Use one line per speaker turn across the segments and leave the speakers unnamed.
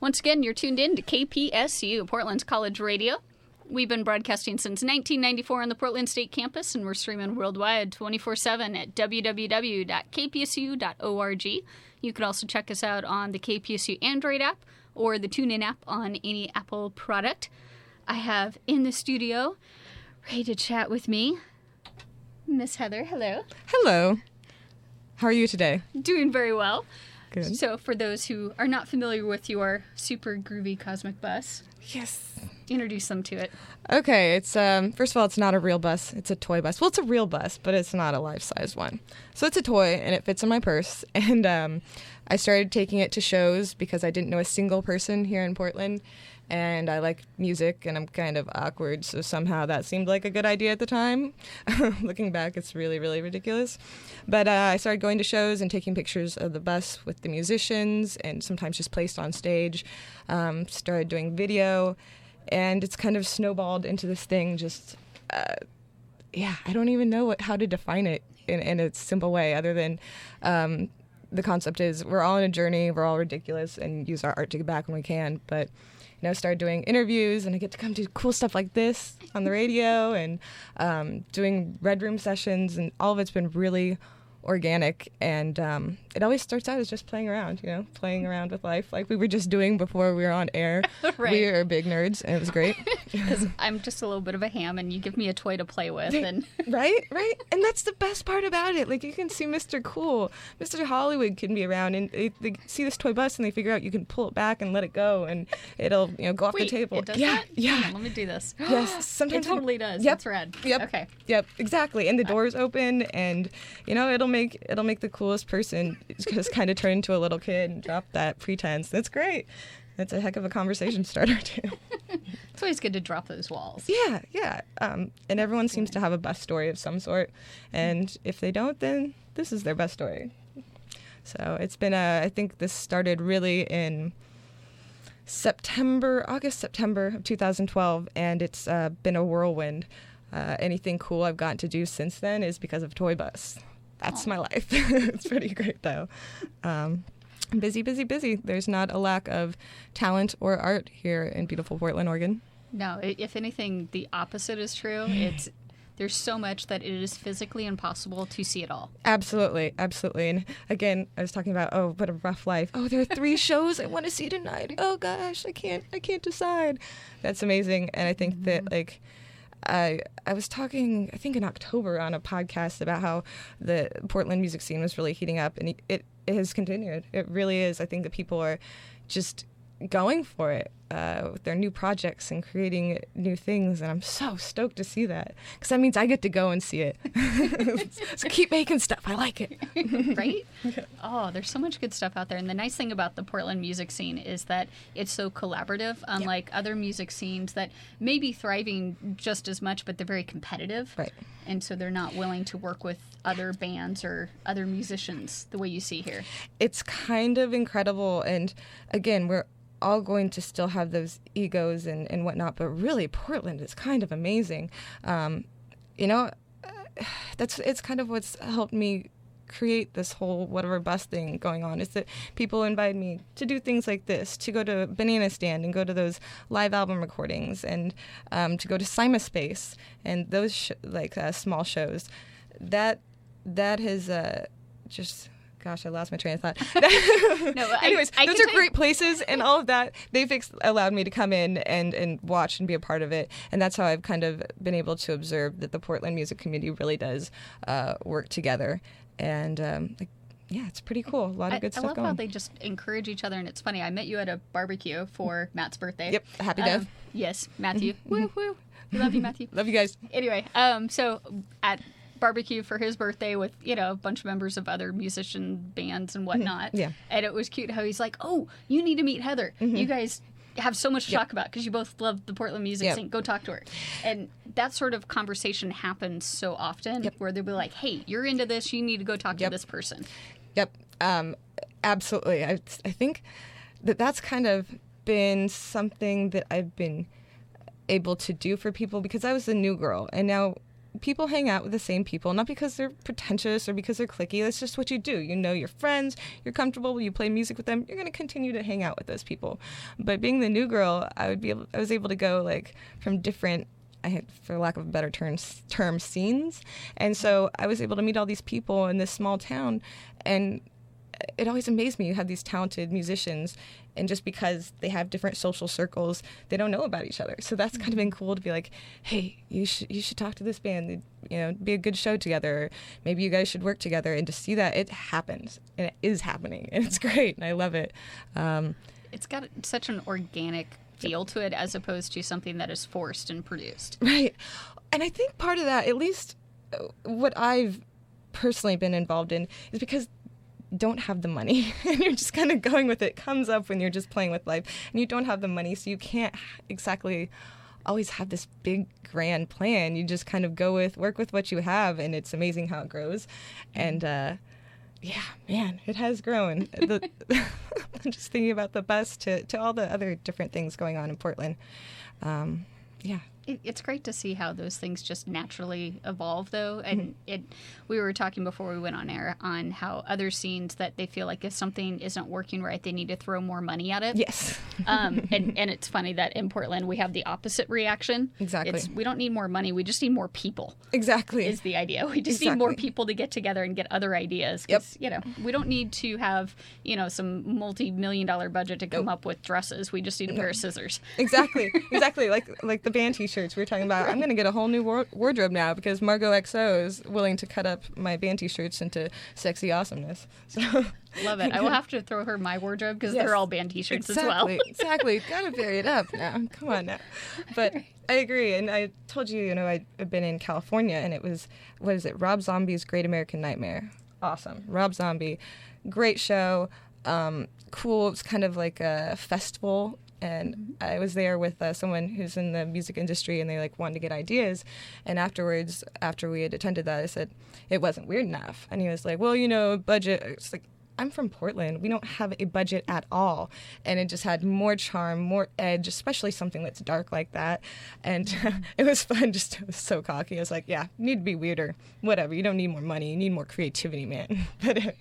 Once again, you're tuned in to KPSU, Portland's College Radio. We've been broadcasting since 1994 on the Portland State campus, and we're streaming worldwide 24/7 at www.kpsu.org. You can also check us out on the KPSU Android app or the TuneIn app on any Apple product. I have in the studio, ready to chat with me, Miss Heather. Hello.
Hello. How are you today?
Doing very well.
Good.
So for those who are not familiar with your super groovy cosmic bus,
Yes.
introduce them to it.
Okay, it's first of all, it's not a real bus. It's a toy bus. Well, it's a real bus, but it's not a life-size one. So it's a toy, and it fits in my purse. And I started taking it to shows because I didn't know a single person here in Portland. And I like music, and I'm kind of awkward, so somehow that seemed like a good idea at the time. Looking back, it's really, really ridiculous. But I started going to shows and taking pictures of the bus with the musicians, and sometimes just placed on stage. Started doing video, and it's kind of snowballed into this thing. Just, I don't even know how to define it in a simple way, other than the concept is we're all on a journey, we're all ridiculous, and use our art to get back when we can. But started doing interviews, and I get to come do cool stuff like this on the radio, and doing Red Room sessions, and all of it's been really organic. And it always starts out as just playing around, playing around with life, like we were just doing before we were on air.
Right.
We are big nerds, and it was great.
Because I'm just a little bit of a ham, and you give me a toy to play with. And
Right? And that's the best part about it. Like, you can see Mr. Cool. Mr. Hollywood can be around, and they see this toy bus, and they figure out you can pull it back and let it go, and it'll go off the table.
It does
yeah,
that?
yeah.
Hang on, let me do this.
Yes, sometimes
It totally does.
Yep.
That's rad.
Yep.
Okay.
Yep, exactly. And the doors open, and it'll make the coolest person just kind of turn into a little kid and drop that pretense. That's great. That's a heck of a conversation starter too.
It's always good to drop those walls.
Yeah. And everyone seems to have a best story of some sort, and if they don't, then this is their best story. So it's been I think this started really in August, September of 2012, and it's been a whirlwind. Anything cool I've gotten to do since then is because of Toy Bus. That's my life. It's pretty great, though. Busy. There's not a lack of talent or art here in beautiful Portland, Oregon.
No, if anything, the opposite is true. There's so much that it is physically impossible to see it all.
Absolutely. And again, I was talking about, what a rough life. Oh, there are 3 shows I want to see tonight. Oh gosh, I can't decide. That's amazing. And I think that I was talking, I think in October on a podcast about how the Portland music scene was really heating up, and it has continued. It really is. I think that people are just going for it with their new projects and creating new things, and I'm so stoked to see that, because that means I get to go and see it. So keep making stuff. I like it.
Right? Oh, there's so much good stuff out there. And the nice thing about the Portland music scene is that it's so collaborative, unlike other music scenes that may be thriving just as much, but they're very competitive.
Right.
And so they're not willing to work with other bands or other musicians the way you see here.
It's kind of incredible. And again, we're all going to still have those egos and whatnot, but really Portland is kind of amazing. It's kind of what's helped me create this whole whatever bus thing going on, is that people invite me to do things like this, to go to Banana Stand and go to those live album recordings, and to go to CymaSpace and those small shows. That has just... Gosh, I lost my train of thought. Anyways, those are great places, and all of that, they've allowed me to come in and watch and be a part of it. And that's how I've kind of been able to observe that the Portland music community really does work together. And it's pretty cool. A lot of good stuff going.
I love how they just encourage each other, and it's funny. I met you at a barbecue for Matt's birthday.
Yep, happy Dev.
Yes, Matthew. Woo, woo. We love you, Matthew.
Love you guys.
Anyway, so at barbecue for his birthday with, a bunch of members of other musician bands and whatnot.
Yeah.
And it was cute how he's like, oh, you need to meet Heather. You guys have so much to talk about because you both love the Portland music scene. Go talk to her. And that sort of conversation happens so often where they'll be like, hey, you're into this. You need to go talk to this person.
Yep. Absolutely. I think that's kind of been something that I've been able to do for people, because I was the new girl, and now people hang out with the same people, not because they're pretentious or because they're cliquey. That's just what you do. You know your friends, you're comfortable, you play music with them, you're going to continue to hang out with those people. But being the new girl, I was able to go like from different, for lack of a better term, scenes. And so I was able to meet all these people in this small town, and it always amazed me. You have these talented musicians, and just because they have different social circles, they don't know about each other. So that's kind of been cool to be like, hey, you should talk to this band. Be a good show together. Or maybe you guys should work together. And to see that it happens, and it is happening, and it's great, and I love it.
It's got such an organic feel to it as opposed to something that is forced and produced.
Right. And I think part of that, at least what I've personally been involved in, is because don't have the money and you're just kind of going with it. Comes up when you're just playing with life and you don't have the money, so you can't exactly always have this big grand plan. You just kind of work with what you have, and it's amazing how it grows. And yeah, man, it has grown. I'm just thinking about the bus to all the other different things going on in Portland. Yeah.
It's great to see how those things just naturally evolve, though. And we were talking before we went on air on how other scenes that they feel like if something isn't working right, they need to throw more money at it.
Yes.
And it's funny that in Portland we have the opposite reaction.
Exactly.
We don't need more money. We just need more people.
Exactly.
Is the idea. We just need more people to get together and get other ideas. Because, we don't need to have, some multi-million-dollar budget to come up with dresses. We just need a pair of scissors.
Exactly. Exactly. Like the band t-shirts we were talking about. I'm going to get a whole new wardrobe now because Margot XO is willing to cut up my band t-shirts into sexy awesomeness. So
love it. I will have to throw her my wardrobe because they're all band t-shirts as well.
Exactly. Got to vary it up now. Come on now. But I agree. And I told you, I've been in California, and it was, what is it? Rob Zombie's Great American Nightmare. Awesome. Rob Zombie. Great show. Cool. It's kind of like a festival. And I was there with someone who's in the music industry, and they wanted to get ideas. And afterwards, after we had attended that, I said, it wasn't weird enough. And he was like, well, budget. It's like, I'm from Portland. We don't have a budget at all. And it just had more charm, more edge, especially something that's dark like that. And it was fun. It was so cocky. I was like, yeah, you need to be weirder. Whatever. You don't need more money. You need more creativity, man. But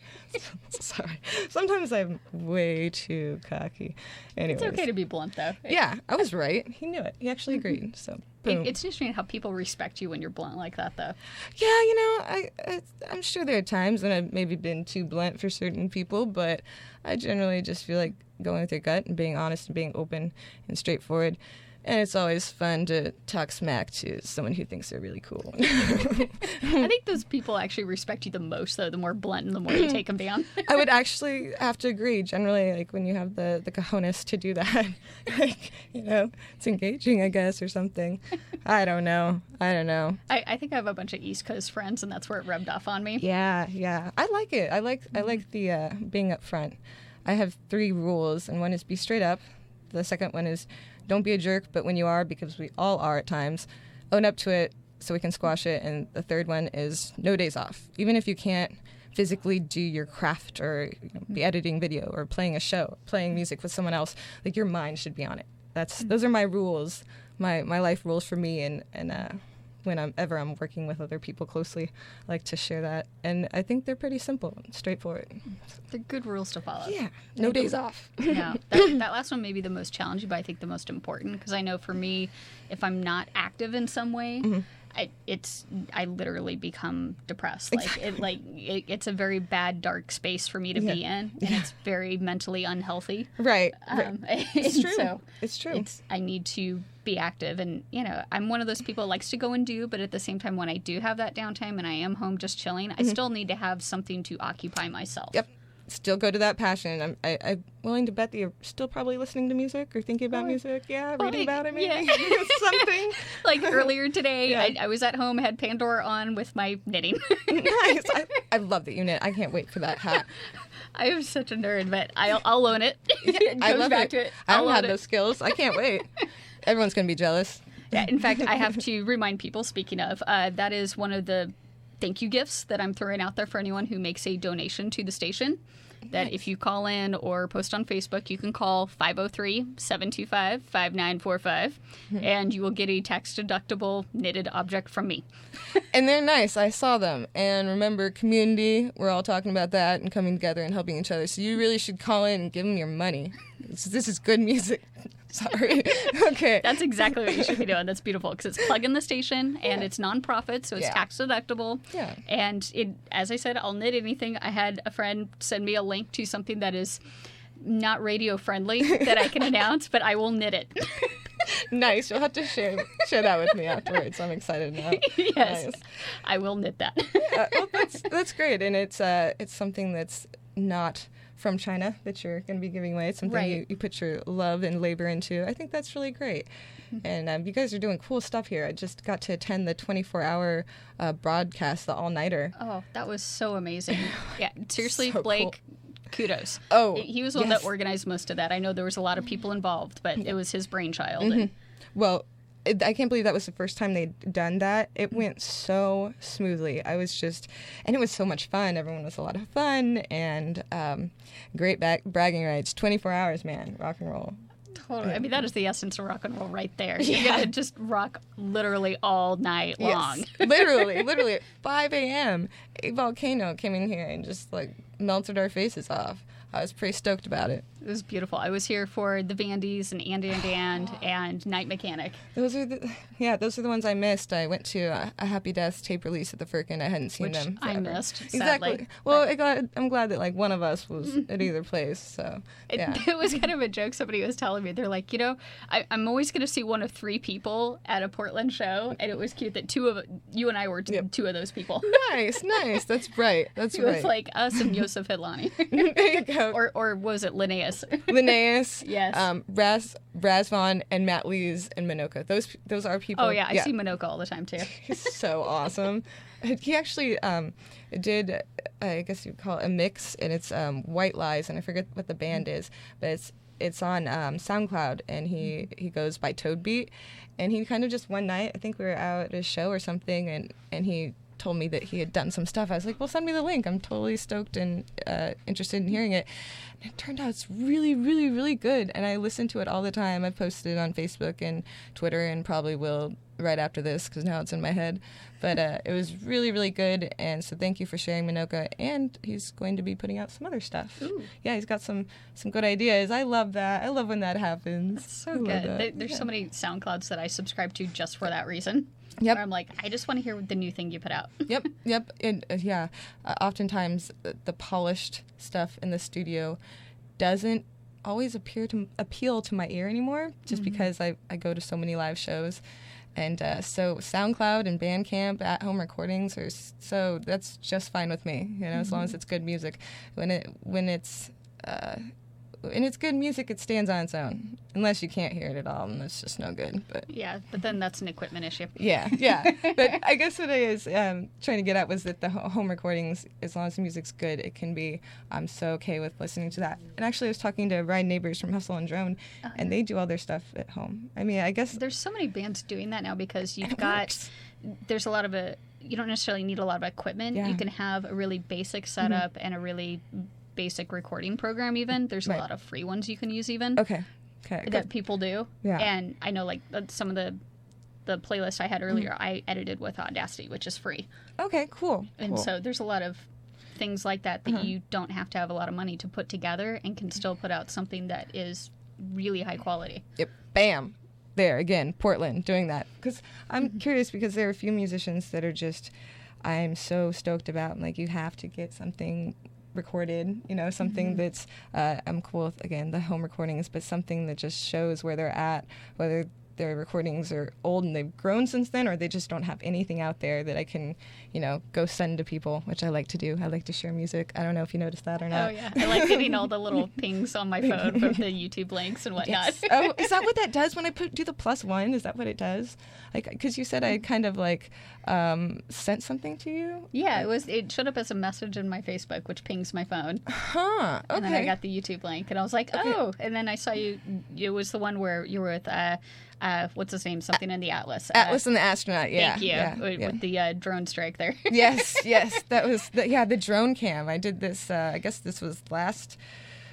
sorry. Sometimes I'm way too cocky. Anyways.
It's okay to be blunt, though.
Yeah, I was right. He knew it. He actually agreed. So
it's interesting how people respect you when you're blunt like that, though.
Yeah, I'm sure there are times when I've maybe been too blunt for certain people, but I generally just feel like going with your gut and being honest and being open and straightforward. And it's always fun to talk smack to someone who thinks they're really cool.
I think those people actually respect you the most, though, the more blunt and the more you take them down.
I would actually have to agree. Generally, when you have the cojones to do that, it's engaging, I guess, or something. I don't know.
I think I have a bunch of East Coast friends, and that's where it rubbed off on me.
Yeah. I like it. I like the being up front. I have 3 rules, and one is be straight up. The second one is don't be a jerk, but when you are, because we all are at times, own up to it so we can squash it. And the third one is no days off. Even if you can't physically do your craft or be editing video or playing a show, playing music with someone else, your mind should be on it. Those are my rules, my life rules for me. And when I'm working with other people closely, I like to share that. And I think they're pretty simple and straightforward.
They're good rules to follow.
Yeah, no days off.
No, that last one may be the most challenging, but I think the most important, because I know for me, if I'm not active in some way, I literally become depressed.
Exactly.
It's a very bad, dark space for me to be in, and it's very mentally unhealthy.
Right. It's true.
So
it's true.
I need to be active, and I'm one of those people who likes to go and do, but at the same time, when I do have that downtime and I am home just chilling, I still need to have something to occupy myself.
Yep. Still go to that passion. I'm willing to bet that you're still probably listening to music or thinking about music. Yeah, reading about it maybe. Yeah. Something.
Like earlier today, I was at home, had Pandora on with my knitting.
Nice. I love that you knit. I can't wait for that hat.
I am such a nerd, but I'll own it.
Yeah, I love it. I don't have those skills. I can't wait. Everyone's going to be jealous.
Yeah, in fact, I have to remind people, speaking of, that is one of the thank you gifts that I'm throwing out there for anyone who makes a donation to the station. that if you call in or post on Facebook, you can call 503-725-5945, and you will get a tax-deductible knitted object from me.
And they're nice. I saw them. And remember, community, we're all talking about that and coming together and helping each other. So you really should call in and give them your money. This is good music. Sorry. Okay.
That's exactly what you should be doing. That's beautiful because it's plug in the station and it's nonprofit, so it's tax deductible.
Yeah.
And as I said, I'll knit anything. I had a friend send me a link to something that is not radio friendly that I can announce, but I will knit it.
Nice. You'll have to share that with me afterwards. I'm excited now.
Yes.
Nice.
I will knit that.
Well, that's great, and it's something that's not from China that you're going to be giving away. It's something you put your love and labor into. I think that's really great. And you guys are doing cool stuff here. I just got to attend the 24-hour broadcast, the all-nighter.
Oh, that was so amazing. Yeah, seriously,
So
Blake, kudos.
Oh,
he was the one that organized most of that. I know there was a lot of people involved, but it was his brainchild. And
well, I can't believe that was the first time they'd done that. It went so smoothly. And it was so much fun. Everyone was a lot of fun, and great bragging rights. 24 hours, man. Rock and roll.
Totally. I mean, that is the essence of rock and roll right there. You're going to just rock literally all night long.
Literally at 5 a.m., a volcano came in here and just, melted our faces off. I was pretty stoked about it.
It was beautiful. I was here for the Vandies and Andy and Night Mechanic.
Those are the ones I missed. I went to a Happy Death tape release at the Firkin. I hadn't seen them forever.
I missed, sadly.
Exactly. Well, I'm glad that one of us was at either place. So
it was kind of a joke. Somebody was telling me, they're like, I'm always going to see one of three people at a Portland show, and it was cute that you and I were two of those people.
Nice. That's right. It
was like us and Yosef Hidlani.
There you go.
Or was it Linnaeus?
Linnaeus,
yes.
Razvan, and Matt Lees and Minoka. Those are people.
Oh yeah, I see Minoka all the time too.
He's so awesome. He actually did, I guess you'd call it a mix, and it's White Lies, and I forget what the band is, but it's on SoundCloud, and he goes by Toadbeat, and he kind of just one night, I think we were out at a show or something, and he told me that he had done some stuff. I was like, well, send me the link. I'm totally stoked and interested in hearing it. And it turned out it's really, really, really good. And I listen to it all the time. I've posted it on Facebook and Twitter, and probably will right after this because now it's in my head. But it was really, really good. And so thank you for sharing, Minoka. And he's going to be putting out some other stuff.
Ooh.
Yeah, he's got some good ideas. I love that. I love when that happens.
That's so good. There's so many SoundClouds that I subscribe to just for that reason.
Yep.
Where I'm like, I just want to hear the new thing you put out.
Yep. And oftentimes the polished stuff in the studio doesn't always appeal to my ear anymore, just because I go to so many live shows. And so SoundCloud and Bandcamp at-home recordings that's just fine with me, as long as it's good music. When it's good music, it stands on its own. Unless you can't hear it at all, and that's just no good. But
but then that's an equipment issue.
Yeah. But I guess what I was trying to get at was that the home recordings, as long as the music's good, I'm so okay with listening to that. And actually, I was talking to Ryan Neighbors from Hustle and Drone, and they do all their stuff at home. I mean, I guess
there's so many bands doing that now because there's a lot of you don't necessarily need a lot of equipment.
Yeah.
You can have a really basic setup and a really basic recording program even. There's a lot of free ones you can use even.
Okay.
That people do.
Yeah.
And I know some of the playlist I had earlier, I edited with Audacity, which is free.
Okay, cool.
And so there's a lot of things like that you don't have to have a lot of money to put together and can still put out something that is really high quality.
Yep. Bam. There, again, Portland, doing that. Because I'm curious, because there are a few musicians that are just, I'm so stoked about, you have to get something recorded, something that's I'm cool with, again, the home recordings, but something that just shows where they're at, whether their recordings are old and they've grown since then, or they just don't have anything out there that I can, go send to people, which I like to do. I like to share music. I don't know if you noticed that or not.
Oh, yeah. I like getting all the little pings on my phone from the YouTube links and whatnot.
Yes. Oh, is that what that does when I do the +1? Is that what it does? Because you said I kind of sent something to you?
Yeah, it showed up as a message in my Facebook, which pings my phone.
Huh. Okay.
And then I got the YouTube link, and I was like, oh. And then I saw it was the one where you were with what's his name? Something in the Atlas.
Atlas and the Astronaut, yeah.
Thank you.
Yeah,
With the drone strike there.
yes. That was, the drone cam. I did this, I guess this was last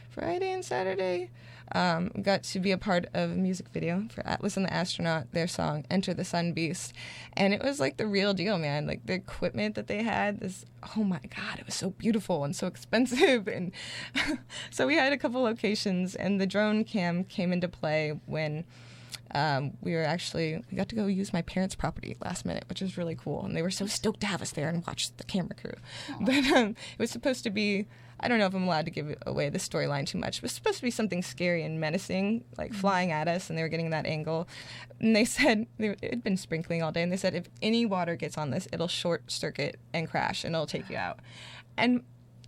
Friday and Saturday. Got to be a part of a music video for Atlas and the Astronaut, their song Enter the Sun Beast. And it was like the real deal, man. Like the equipment that they had, oh my God, it was so beautiful and so expensive. And so we had a couple locations, and the drone cam came into play when we got to go use my parents' property last minute, which was really cool. And they were so stoked to have us there and watch the camera crew. Aww. But it was supposed to be, I don't know if I'm allowed to give away the storyline too much, but it was supposed to be something scary and menacing, like flying at us, and they were getting that angle. And they said, it had been sprinkling all day, and they said, if any water gets on this, it'll short circuit and crash, and it'll take you out. And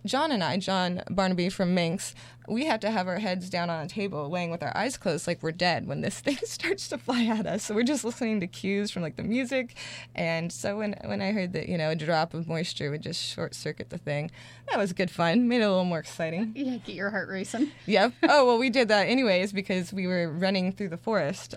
John Barnaby from Minx, we had to have our heads down on a table, laying with our eyes closed like we're dead when this thing starts to fly at us. So we're just listening to cues from like the music. And so when I heard that, a drop of moisture would just short circuit the thing, that was good fun. Made it a little more exciting.
Yeah, get your heart racing.
Yep. Oh, well, we did that anyways because we were running through the forest.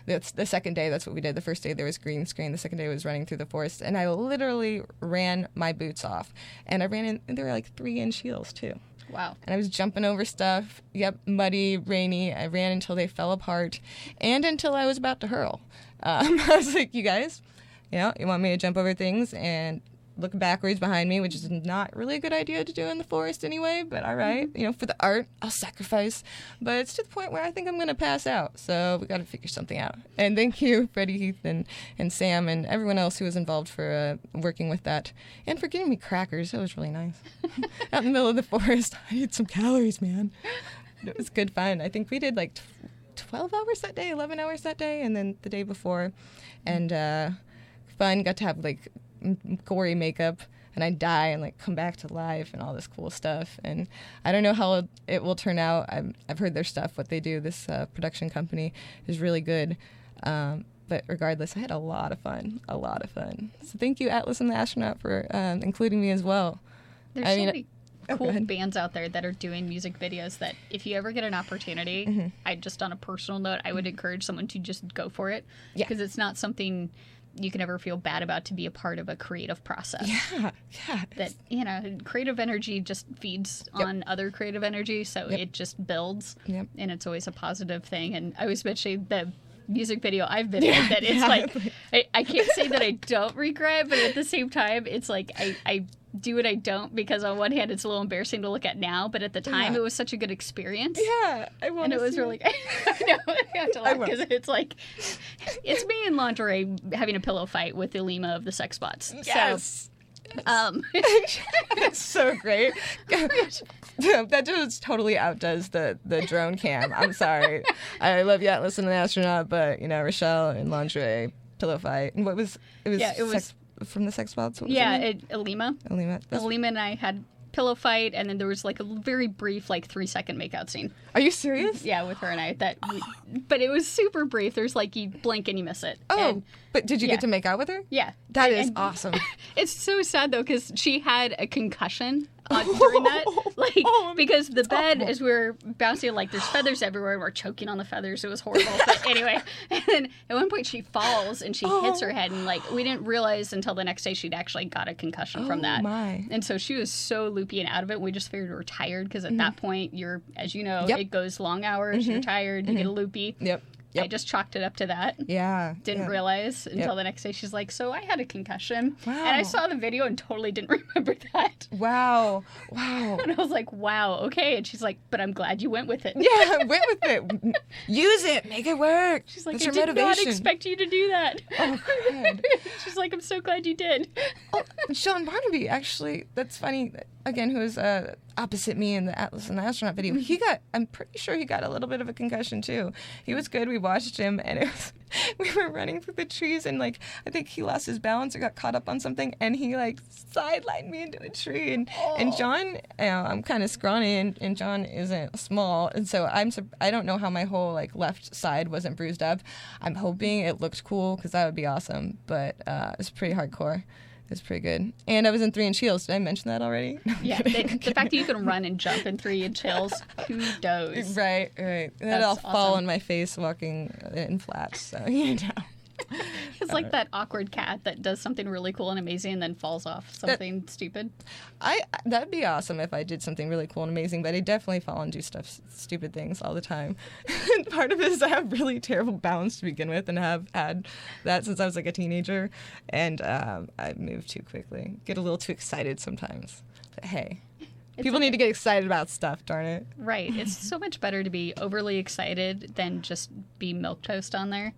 That's the second day. That's what we did. The first day there was green screen. The second day was running through the forest, and I literally ran my boots off. And I ran in. And they were like 3-inch heels too.
Wow. And
I was jumping over stuff. Yep, muddy, rainy. I ran until they fell apart, and until I was about to hurl. I was like, you guys, you want me to jump over things and look backwards behind me, which is not really a good idea to do in the forest anyway, but all right. For the art, I'll sacrifice. But it's to the point where I think I'm going to pass out, so we got to figure something out. And thank you, Freddie, Heath, and Sam, and everyone else who was involved for working with that, and for getting me crackers. That was really nice. Out in the middle of the forest, I ate some calories, man. It was good fun. I think we did like 12 hours that day, 11 hours that day, and then the day before. And fun, got to have like gory makeup, and I die and like come back to life and all this cool stuff. And I don't know how it will turn out. I've heard their stuff. What they do, this production company, is really good. But regardless, I had a lot of fun. So thank you, Atlas and the Astronaut, for including me as well.
There's so many cool bands out there that are doing music videos that if you ever get an opportunity, I just on a personal note, I would encourage someone to just go for it, because it's not something you can never feel bad about to be a part of a creative process.
Yeah.
That, creative energy just feeds on other creative energy, so it just builds, and it's always a positive thing. And I was mentioning the music video I've been in, that it's like, I can't say that I don't regret, but at the same time, it's like I do what I don't, because on one hand, it's a little embarrassing to look at now, but at the time, it was such a good experience.
Yeah, I want to.
And it was really, I have to laugh because it's like, it's me in lingerie having a pillow fight with the Lima of the sex bots.
Yes. So, it's so great. That just totally outdoes the drone cam. I'm sorry. I love you, Atlas and the Astronaut, but Rachelle in lingerie pillow fight. And it was from the sex bots?
Alima.
Alima
and I had pillow fight, and then there was like a very brief 3-second makeout scene.
Are you serious?
Yeah, with her and I. But it was super brief. There's you blink and you miss it.
Oh, but did you get to make out with her?
Yeah.
That is awesome.
It's so sad though, because she had a concussion during that, because the bed, as we were bouncing, there's feathers everywhere, and we're choking on the feathers. It was horrible. But anyway, and then at one point she falls and she hits her head, and we didn't realize until the next day she'd actually got a concussion from that.
My.
And so she was so loopy and out of it. We just figured we were tired, because at that point you're, as you know, it goes long hours. You're tired. You get a loopy.
Yep.
I just chalked it up to that.
Yeah.
Didn't realize until the next day. She's like, so I had a concussion.
Wow.
And I saw the video and totally didn't remember that.
Wow.
And I was like, wow, okay. And she's like, but I'm glad you went with it.
Yeah, went with it. Use it. Make it work.
She's like,
That's
I
your
did
motivation.
not expect you to do that.
Oh, God.
She's like, I'm so glad you did.
Sean Barnaby, actually, that's funny. Again, who was opposite me in the Atlas and the Astronaut video. I'm pretty sure he got a little bit of a concussion too. He was good. We watched him, and we were running through the trees, and I think he lost his balance or got caught up on something, and he sidelined me into a tree. And John, I'm kind of scrawny, and John isn't small, and so I don't know how my whole left side wasn't bruised up. I'm hoping it looked cool, because that would be awesome, but it's pretty hardcore. It's pretty good. And I was in 3-inch heels. Did I mention that already?
Yeah, the fact that you can run and jump in 3-inch heels, kudos.
Right. And then I'll fall on my face walking in flats, so you know.
It's like that awkward cat that does something really cool and amazing and then falls off something stupid.
That'd be awesome if I did something really cool and amazing, but I definitely fall and do stupid things all the time. Part of it is I have really terrible balance to begin with and have had that since I was like a teenager, and I move too quickly. Get a little too excited sometimes. But hey. People need to get excited about stuff, darn it.
Right. It's so much better to be overly excited than just be milquetoast on there.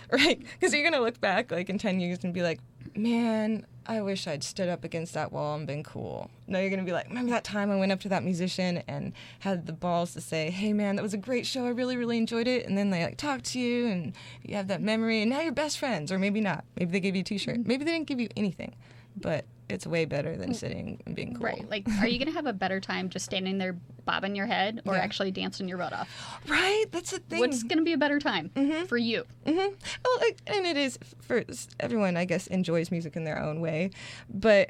Right, because you're going to look back like in 10 years and be like, man, I wish I'd stood up against that wall and been cool. No, you're going to be like, remember that time I went up to that musician and had the balls to say, hey, man, that was a great show. I really, really enjoyed it. And then they like talk to you and you have that memory and now you're best friends. Or maybe not. Maybe they gave you a T-shirt. Maybe they didn't give you anything. But it's way better than sitting and being cool.
Right. Like, are you going to have a better time just standing there bobbing your head or actually dancing your butt off?
Right. That's the thing.
What's going to be a better time for you?
Mm-hmm. Well, and it is for everyone, I guess, enjoys music in their own way. But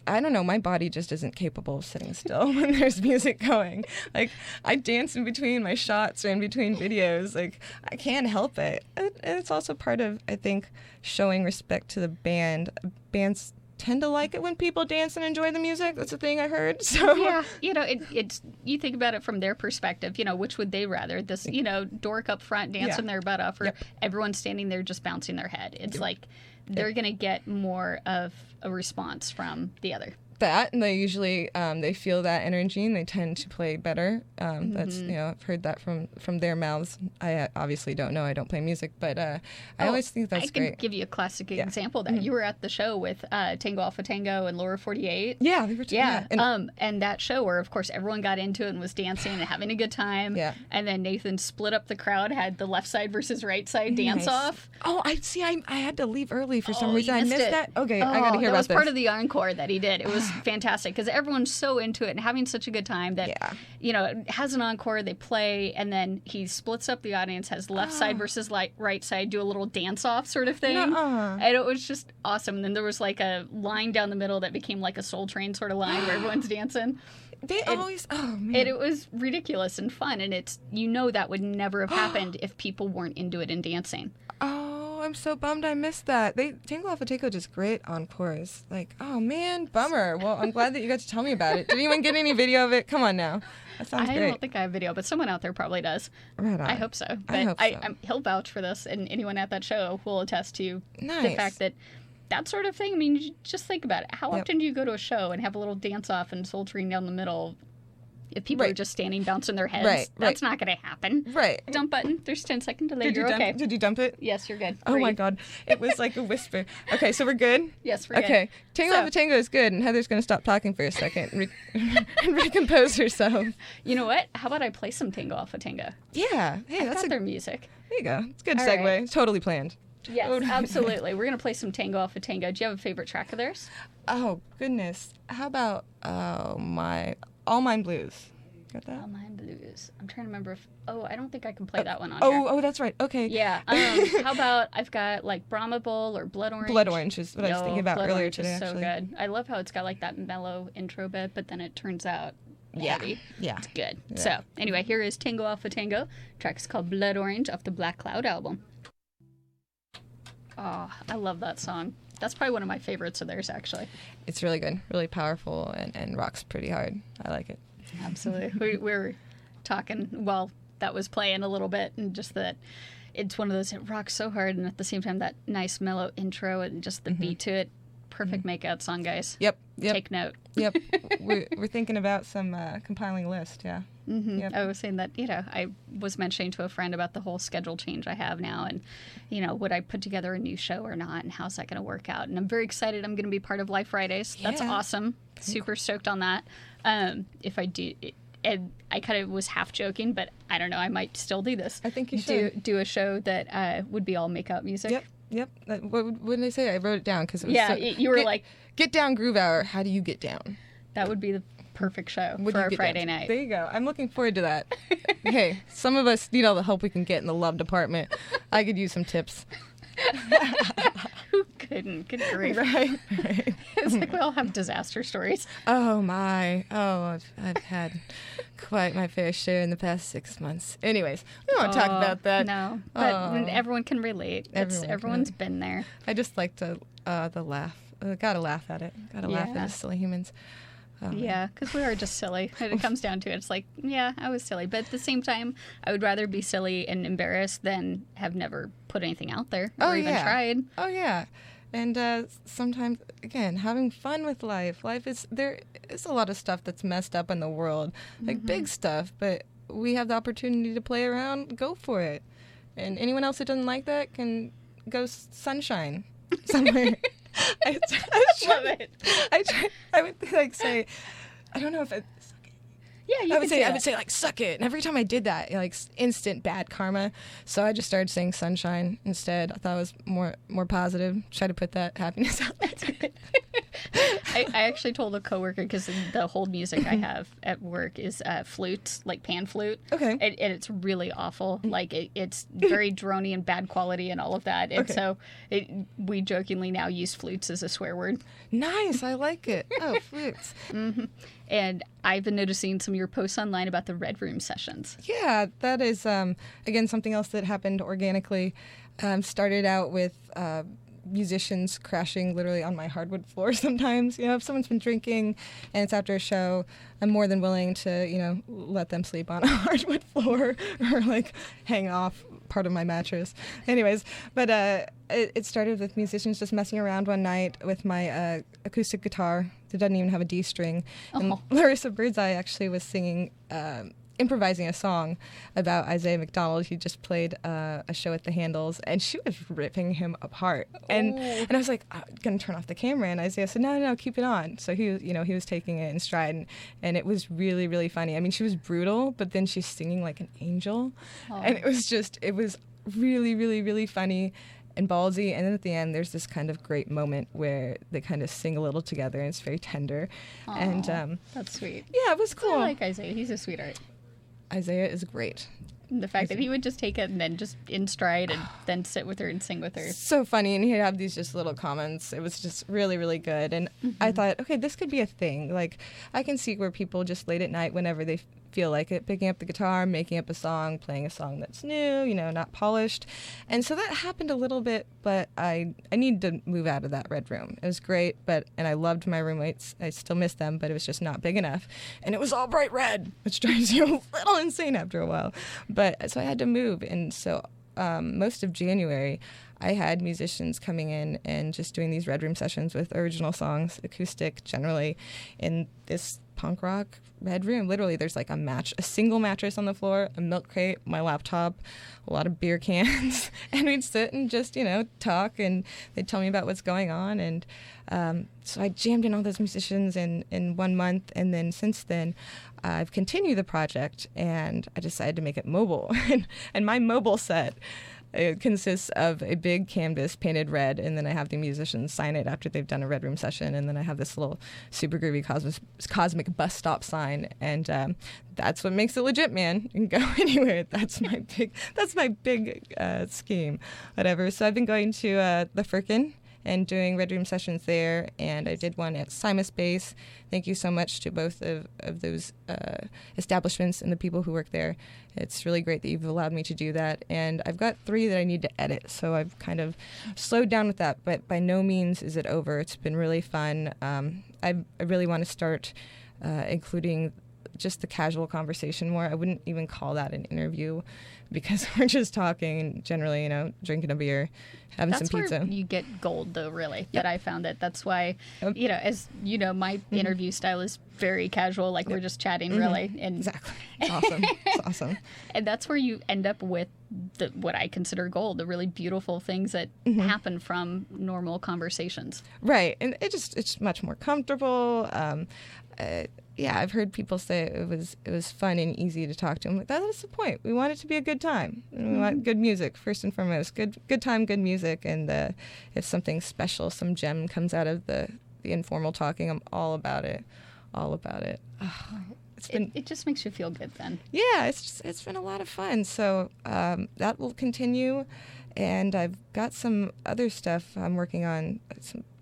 I don't know. My body just isn't capable of sitting still when there's music going. Like, I dance in between my shots or in between videos. Like, I can't help it. And it's also part of, I think, showing respect to the band. Bands tend to like it when people dance and enjoy the music. That's a thing I heard. So
yeah, it's you think about it from their perspective. Which would they rather? This dork up front dancing their butt off, or everyone standing there just bouncing their head? It's like they're gonna get more of a response from the other. That,
and they usually they feel that energy and they tend to play better. That's I've heard that from their mouths. I obviously don't know. I don't play music, but I always think that's great.
I can give you a classic example that you were at the show with Tango Alpha Tango and Laura 48.
Yeah, they were.
And that show where of course everyone got into it and was dancing and having a good time.
Yeah.
And then Nathan split up the crowd, had the left side versus right side dance off.
Oh, I see. I had to leave early for some reason. I missed that. Okay, I got to hear about this.
That was part of the encore that he did. It was fantastic because everyone's so into it and having such a good time that it has an encore, they play, and then he splits up the audience, has left side versus right side, do a little dance off sort of thing. And it was just awesome. And then there was like a line down the middle that became like a Soul Train sort of line where everyone's dancing.
Man.
And it was ridiculous and fun, and it's that would never have happened if people weren't into it and dancing.
Oh, I'm so bummed I missed that. Tango Alpha Tango does great encores. Like, oh man, bummer. Well, I'm glad that you got to tell me about it. Did anyone get any video of it? Come on now. That sounds great.
I don't think I have video, but someone out there probably does.
Right on.
I hope so. But
I hope so.
He'll vouch for this, and anyone at that show will attest to
the
fact that sort of thing. I mean, you just think about it. How often do you go to a show and have a little dance off and Soul Train down the middle? If people are just standing bouncing their heads, that's not going to happen.
Right.
Dump button. There's 10 second delay. You're okay.
Did you dump it?
Yes, you're good.
Oh my God. It was like a whisper. Okay, so we're good?
Yes, we're good.
Okay. Tango Alpha Tango is good, and Heather's going to stop talking for a second and recompose herself.
You know what? How about I play some Tango Alpha Tango?
Yeah. Hey,
that's their music.
There you go. It's a good segue. Right. It's totally planned.
Yes, absolutely. We're going to play some Tango Alpha Tango. Do you have a favorite track of theirs?
Oh, goodness. How about All Mine Blues? Got that?
All Mine Blues. I'm trying to remember if... Oh, I don't think I can play that one on
here.
Oh,
that's right. Okay.
Yeah. How about I've got like Brahma Bull or Blood Orange?
Blood Orange is what I was thinking about
Blood
earlier
Orange
today,
is so good. I love how it's got like that mellow intro bit, but then it turns out heavy.
Yeah.
It's good.
Yeah.
So, anyway, here is Tango Alpha Tango. The track is called Blood Orange off the Black Cloud album. Oh, I love that song. That's probably one of my favorites of theirs, actually.
It's really good, really powerful, and rocks pretty hard. I like it.
Absolutely. We were talking while that was playing a little bit, and just that it's one of those, it rocks so hard, and at the same time, that nice mellow intro and just the beat to it. Perfect makeout song, guys.
Yep.
Take note.
Yep. We're thinking about some compiling a list, yeah.
Mm-hmm. Yep. I was saying that, I was mentioning to a friend about the whole schedule change I have now, and, would I put together a new show or not, and how's that going to work out? And I'm very excited. I'm going to be part of Live Fridays. Yeah. That's awesome. Super stoked on that. If I do, and I kind of was half joking, but I don't know, I might still do this.
I think you should.
Do a show that would be all make-out music.
Yep. What did I say? I wrote it down because it was
you were like...
Get Down Groove Hour. How do you get down?
That would be the perfect show for our Friday night.
There you go. I'm looking forward to that. Hey, some of us need all the help we can get in the love department. I could use some tips.
Who couldn't? Good grief.
Right.
It's like we all have disaster stories.
Oh, my. Oh, I've had quite my fair share in the past 6 months. Anyways, we don't want to talk about that.
No, but everyone can relate. Everyone's been there.
I just like the laugh. Gotta laugh at it. Gotta laugh at us silly humans.
Yeah, because we are just silly. When it comes down to it, it's like, yeah, I was silly. But at the same time, I would rather be silly and embarrassed than have never put anything out there or even tried.
Oh, yeah. And sometimes, again, having fun with life. There is a lot of stuff that's messed up in the world, like big stuff, but we have the opportunity to play around, go for it. And anyone else that doesn't like that can go sunshine somewhere. I love it. I would like say, I don't know if suck it.
Yeah,
I would say like suck it. And every time I did that, like instant bad karma. So I just started saying sunshine instead. I thought it was more positive. Try to put that happiness out there.
That's good. I actually told a coworker, because the hold music I have at work is flute, like pan flute.
Okay.
And it's really awful. Like it's very drony and bad quality and all of that. And so we jokingly now use flutes as a swear word.
Nice. I like it. Oh, flutes.
And I've been noticing some of your posts online about the Red Room sessions.
Yeah, that is, again, something else that happened organically. Started out with musicians crashing literally on my hardwood floor sometimes. If someone's been drinking and it's after a show, I'm more than willing to, let them sleep on a hardwood floor or, like, hang off part of my mattress. Anyways, but it started with musicians just messing around one night with my acoustic guitar that doesn't even have a D string. And Larissa Birdseye actually was singing improvising a song about Isaiah McDonald. He just played a show at the Handles, and she was ripping him apart. And I was like, I'm gonna turn off the camera, and Isaiah said, no, keep it on. So he was taking it in stride, and it was really, really funny. I mean, she was brutal, but then she's singing like an angel, and it was really, really, really funny and ballsy. And then at the end, there's this kind of great moment where they kind of sing a little together, and it's very tender.
Aww,
and
that's sweet.
Yeah, it was cool.
I like Isaiah. He's a sweetheart.
Isaiah is great.
The fact that he would just take it and then just in stride and then sit with her and sing with her.
So funny. And he'd have these just little comments. It was just really, really good. And I thought, okay, this could be a thing. Like, I can see where people just late at night, whenever they feel like it, picking up the guitar, making up a song, playing a song that's new, not polished. And so that happened a little bit, but I needed to move out of that Red Room. It was great, and I loved my roommates. I still miss them, but it was just not big enough. And it was all bright red, which drives you a little insane after a while. But so I had to move. And so most of January, I had musicians coming in and just doing these Red Room sessions with original songs, acoustic generally, in this punk rock Red Room. Literally, there's like a single mattress on the floor, a milk crate, my laptop, a lot of beer cans, and we'd sit and just, talk, and they'd tell me about what's going on. And so I jammed in all those musicians in 1 month, and then since then, I've continued the project, and I decided to make it mobile. And my mobile set, it consists of a big canvas painted red, and then I have the musicians sign it after they've done a Red Room session, and then I have this little super groovy cosmic bus stop sign, and that's what makes it legit, man. You can go anywhere. That's my big scheme, whatever. So I've been going to the Firkin and doing Red Room sessions there, and I did one at SGCBus. Thank you so much to both of those establishments and the people who work there. It's really great that you've allowed me to do that, and I've got 3 that I need to edit, so I've kind of slowed down with that, but by no means is it over. It's been really fun. I really want to start including just the casual conversation more. I wouldn't even call that an interview, because we're just talking, generally, drinking a beer, having some pizza.
That's where you get gold, though, really, that I found it. That's why, as you know, my interview style is very casual, like we're just chatting, really. And
exactly. It's awesome. It's awesome.
And that's where you end up with what I consider gold, the really beautiful things that happen from normal conversations.
Right. And it's much more comfortable. Yeah, I've heard people say it was fun and easy to talk to. I'm like, that's the point. We want it to be a good time. And we want good music, first and foremost. Good time, good music. And if something special, some gem comes out of the informal talking, I'm all about it. All about it.
It just makes you feel good then.
Yeah, it's been a lot of fun. So that will continue. and I've got some other stuff I'm working on.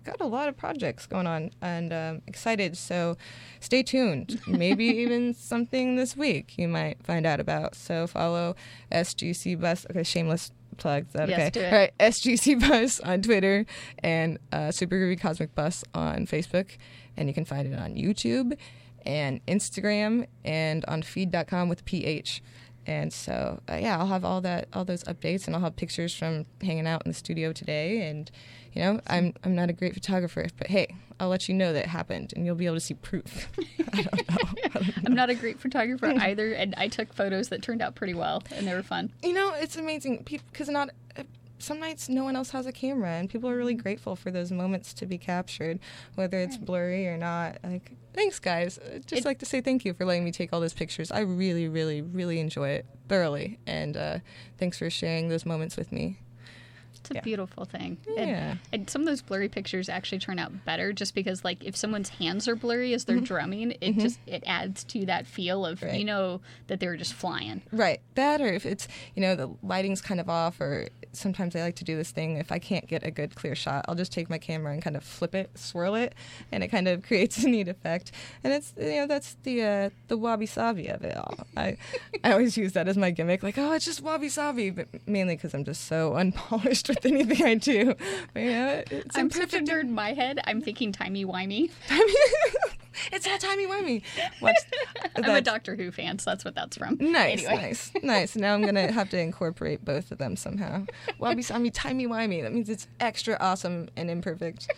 Got a lot of projects going on, and excited. So stay tuned. Maybe even something this week you might find out about. So follow SGCBus. Okay, shameless plug. Is that
yes,
okay?
Do it.
All right, SGCBus on Twitter and Super Groovy Cosmic Bus on Facebook, and you can find it on YouTube and Instagram and on feed.com with PH. And so, I'll have all those updates, and I'll have pictures from hanging out in the studio today. And, I'm not a great photographer, but hey, I'll let you know that it happened, and you'll be able to see proof. I don't know.
I'm not a great photographer either, and I took photos that turned out pretty well, and they were fun.
It's amazing because some nights no one else has a camera, and people are really grateful for those moments to be captured, whether it's blurry or not. Like, thanks, guys. I'd just like to say thank you for letting me take all those pictures. I really, really, really enjoy it thoroughly, and thanks for sharing those moments with me.
It's a beautiful thing.
Yeah.
And some of those blurry pictures actually turn out better just because, like, if someone's hands are blurry as they're drumming, it adds to that feel of, that they're just flying.
Right. That, or if it's, the lighting's kind of off, or sometimes I like to do this thing. If I can't get a good clear shot, I'll just take my camera and kind of flip it, swirl it, and it kind of creates a neat effect. And it's, that's the wabi-sabi of it all. I always use that as my gimmick, like, oh, it's just wabi-sabi, but mainly because I'm just so unpolished with anything I do. But,
I'm such a nerd in my head. I'm thinking timey-wimey.
It's all timey-wimey.
I'm a Doctor Who fan, so that's what that's from.
Nice,
anyway.
nice. Now I'm going to have to incorporate both of them somehow. Wabi-sabi, timey-wimey. That means it's extra awesome and imperfect.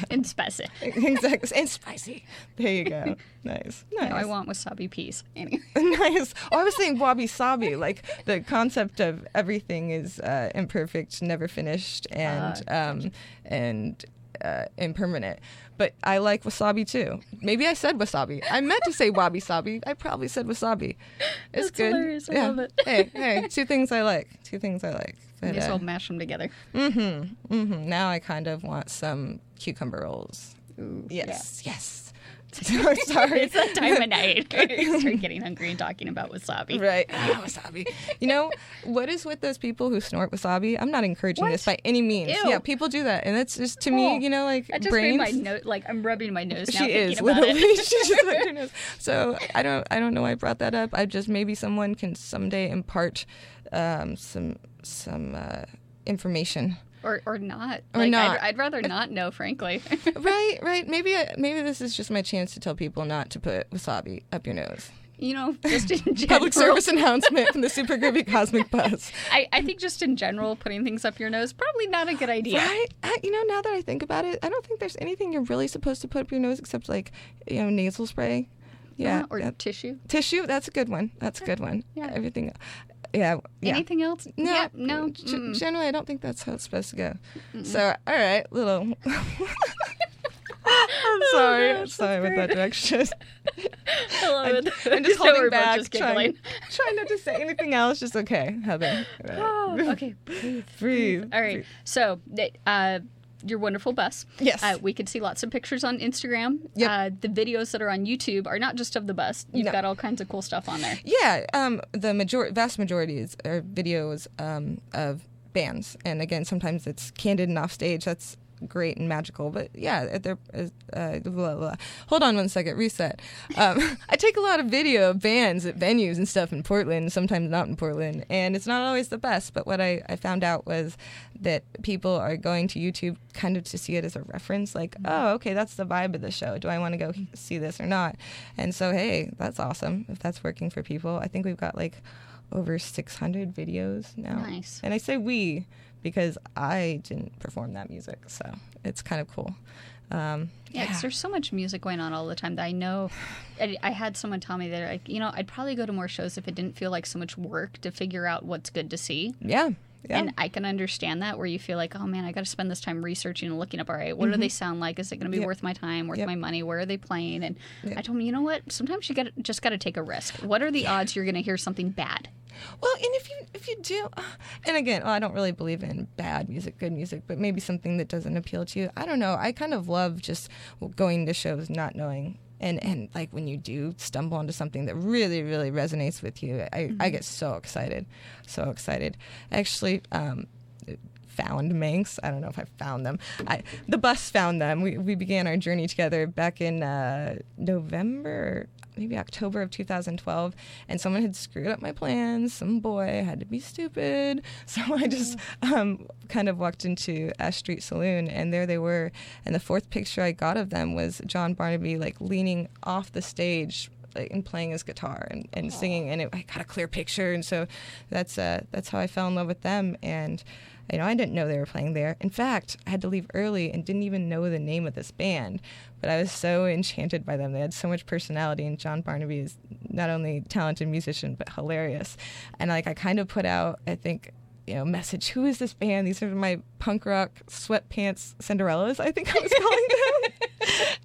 And spicy.
Exactly. And spicy. There you go. Nice.
No, I want wasabi peas. Anyway.
Nice. Oh, I was saying wabi-sabi. Like, the concept of everything is imperfect, never finished, and impermanent. But I like wasabi too. Maybe I said wasabi. I meant to say wabi-sabi. I probably said wasabi. It's
That's
good.
hilarious. I love it.
Hey, two things I like. But,
Just all mash them together.
Now I kind of want some cucumber rolls.
Ooh,
Yes. Sorry.
It's that time of night. You start getting hungry and talking about wasabi.
Right. Wasabi. What is with those people who snort wasabi? I'm not encouraging this by any means.
Ew.
Yeah, people do that. And that's just, to me, like,
I just
brains.
made my nose, like, I'm rubbing my nose now
She
thinking
is,
about
literally.
it.
She just rubbed her nose. So I don't know why I brought that up. I just, maybe someone can someday impart some information.
Or not.
Or not.
I'd rather not know, frankly.
Right. Maybe this is just my chance to tell people not to put wasabi up your nose.
Just in general.
Public service announcement from the Super Groovy Cosmic Bus.
I think just in general, putting things up your nose, probably not a good idea.
Right? Now that I think about it, I don't think there's anything you're really supposed to put up your nose except, like, nasal spray. Yeah.
Or tissue.
Tissue, that's a good one.
Yeah.
Everything. Yeah.
Anything else?
No.
Yeah, no.
Generally, I don't think that's how it's supposed to go. So, all right, little... I'm sorry.
gosh,
sorry with that direction.
I love it.
I'm just
So
holding
we're both
back,
just giggling.
trying not to say anything else. Just okay, Heather.
Okay,
Breathe.
All right. So, your wonderful bus.
Yes.
We could see lots of pictures on Instagram.
Yep.
The videos that are on YouTube are not just of the bus. You've got all kinds of cool stuff on there.
Yeah. The vast majority are videos of bands, and again, sometimes it's candid and off stage. That's great and magical, but yeah, hold on one second, reset. I take a lot of video of bands at venues and stuff in Portland, sometimes not in Portland, and it's not always the best, but what I found out was that people are going to YouTube kind of to see it as a reference, like, oh, okay, that's the vibe of the show. Do I want to go see this or not? And so, hey, that's awesome if that's working for people. I think we've got like over 600 videos now.
Nice.
And I say we because I didn't perform that music, so it's kind of cool.
Yeah, because there's so much music going on all the time that I know. I had someone tell me that, like, I'd probably go to more shows if it didn't feel like so much work to figure out what's good to see.
Yeah.
And I can understand that, where you feel like, oh man, I got to spend this time researching and looking up, all right, what do they sound like? Is it going to be worth my time, worth my money? Where are they playing? And I told him, you know what? Sometimes you just got to take a risk. What are the odds you're going to hear something bad?
Well, and if you do, and again, I don't really believe in bad music, good music, but maybe something that doesn't appeal to you. I don't know. I kind of love just going to shows not knowing. And like when you do stumble onto something that really, really resonates with you, I get so excited. Actually, found Manx. I don't know if I found them. The bus found them. We began our journey together back in November, maybe October of 2012, and someone had screwed up my plans. Some boy had to be stupid. So I just kind of walked into Ash Street Saloon, and there they were. And the fourth picture I got of them was John Barnaby, like, leaning off the stage, like, and playing his guitar and singing. And I got a clear picture. And so that's how I fell in love with them. And I didn't know they were playing there. In fact, I had to leave early and didn't even know the name of this band, but I was so enchanted by them. They had so much personality, and John Barnaby is not only a talented musician, but hilarious. And I kind of put out, I think, message, who is this band? These are my punk rock sweatpants Cinderellas, I think I was calling them.